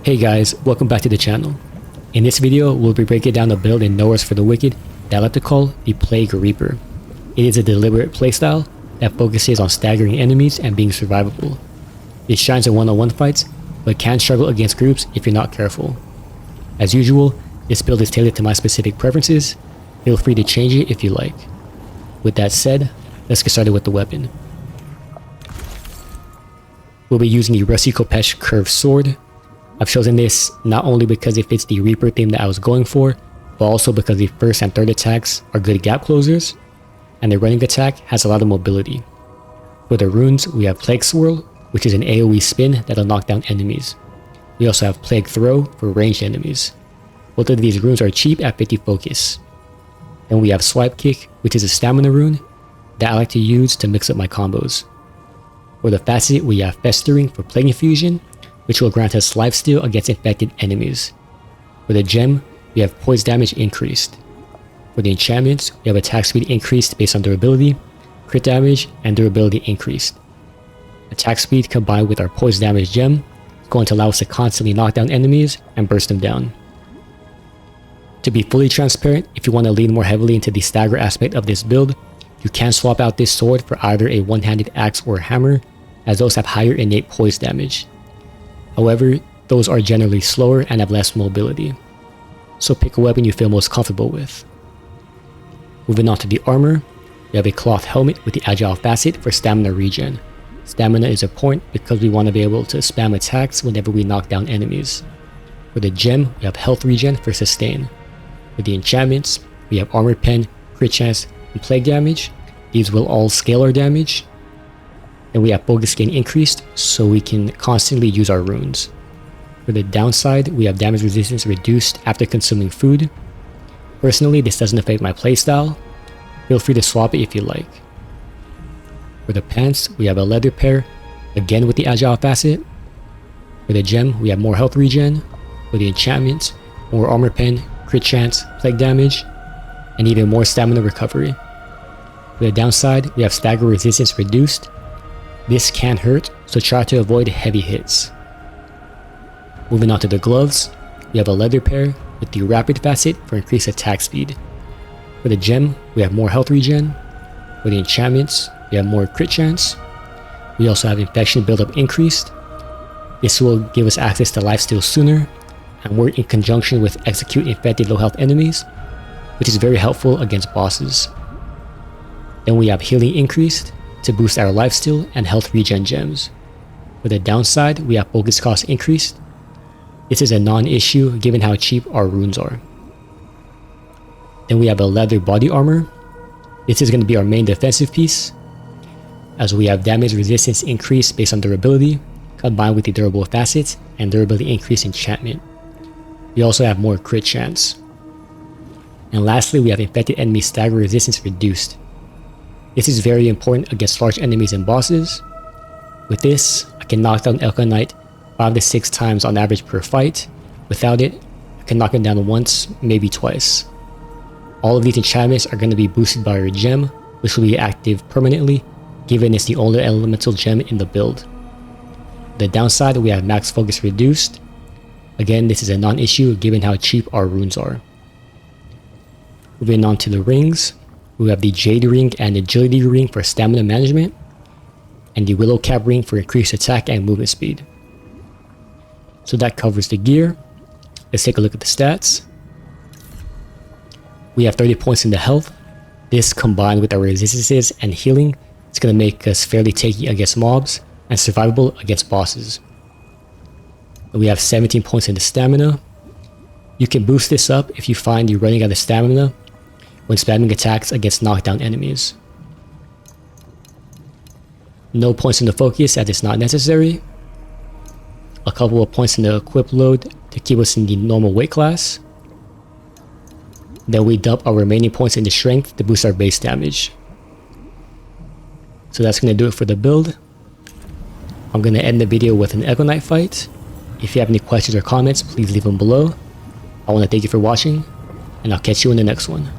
Hey guys, welcome back to the channel. In this video, we'll be breaking down a build in Nowhere's for the Wicked that I like to call the Plague Reaper. It is a deliberate playstyle that focuses on staggering enemies and being survivable. It shines in one-on-one fights, but can struggle against groups if you're not careful. As usual, this build is tailored to my specific preferences. Feel free to change it if you like. With that said, let's get started with the weapon. We'll be using the Rusty Kopesh curved sword. I've chosen this not only because it fits the Reaper theme that I was going for, but also because the first and third attacks are good gap closers, and the running attack has a lot of mobility. For the runes, we have Plague Swirl, which is an AoE spin that'll knock down enemies. We also have Plague Throw for ranged enemies. Both of these runes are cheap at 50 focus. Then we have Swipe Kick, which is a stamina rune that I like to use to mix up my combos. For the facet, we have Festering for Plague Infusion, which will grant us lifesteal against infected enemies. For the gem, we have poise damage increased. For the enchantments, we have attack speed increased based on durability, crit damage, and durability increased. Attack speed combined with our poise damage gem is going to allow us to constantly knock down enemies and burst them down. To be fully transparent, if you want to lean more heavily into the stagger aspect of this build, you can swap out this sword for either a one-handed axe or a hammer, as those have higher innate poise damage. However, those are generally slower and have less mobility, so pick a weapon you feel most comfortable with. Moving on to the armor, we have a cloth helmet with the agile facet for stamina regen. Stamina is important because we want to be able to spam attacks whenever we knock down enemies. For the gem, we have health regen for sustain. For the enchantments, we have armor pen, crit chance, and plague damage. These will all scale our damage. Then we have focus gain increased, so we can constantly use our runes. For the downside, we have damage resistance reduced after consuming food. Personally, this doesn't affect my playstyle. Feel free to swap it if you like. For the pants, we have a leather pair, again with the agile facet. For the gem, we have more health regen. For the enchantments, more armor pen, crit chance, plague damage, and even more stamina recovery. For the downside, we have stagger resistance reduced. This can hurt, so try to avoid heavy hits. Moving on to the gloves, we have a leather pair with the rapid facet for increased attack speed. For the gem, we have more health regen. For the enchantments, we have more crit chance. We also have infection buildup increased. This will give us access to lifesteal sooner and work in conjunction with execute infected low health enemies, which is very helpful against bosses. Then we have healing increased to boost our lifesteal and health regen gems. For the downside, we have focus cost increased. This is a non-issue given how cheap our runes are. Then we have a leather body armor. This is going to be our main defensive piece, as we have damage resistance increased based on durability, combined with the durable facets and durability increase enchantment. We also have more crit chance. And lastly, we have infected enemy stagger resistance reduced. This is very important against large enemies and bosses. With this, I can knock down Elka Knight 5 to 6 times on average per fight. Without it, I can knock him down once, maybe twice. All of these enchantments are going to be boosted by our gem, which will be active permanently, given it's the only elemental gem in the build. The downside, we have max focus reduced. Again, this is a non-issue given how cheap our runes are. Moving on to the rings, we have the Jade Ring and Agility Ring for stamina management, and the Willow Cap Ring for increased attack and movement speed. So that covers the gear. Let's take a look at the stats. We have 30 points in the health. This combined with our resistances and healing is going to make us fairly tanky against mobs and survivable against bosses. We have 17 points in the stamina. You can boost this up if you find you're running out of stamina when spamming attacks against knockdown enemies. No points in the focus as it's not necessary. A couple of points in the equip load to keep us in the normal weight class. Then we dump our remaining points in the strength to boost our base damage. So that's going to do it for the build. I'm going to end the video with an Elka Knight fight. If you have any questions or comments, please leave them below. I want to thank you for watching, and I'll catch you in the next one.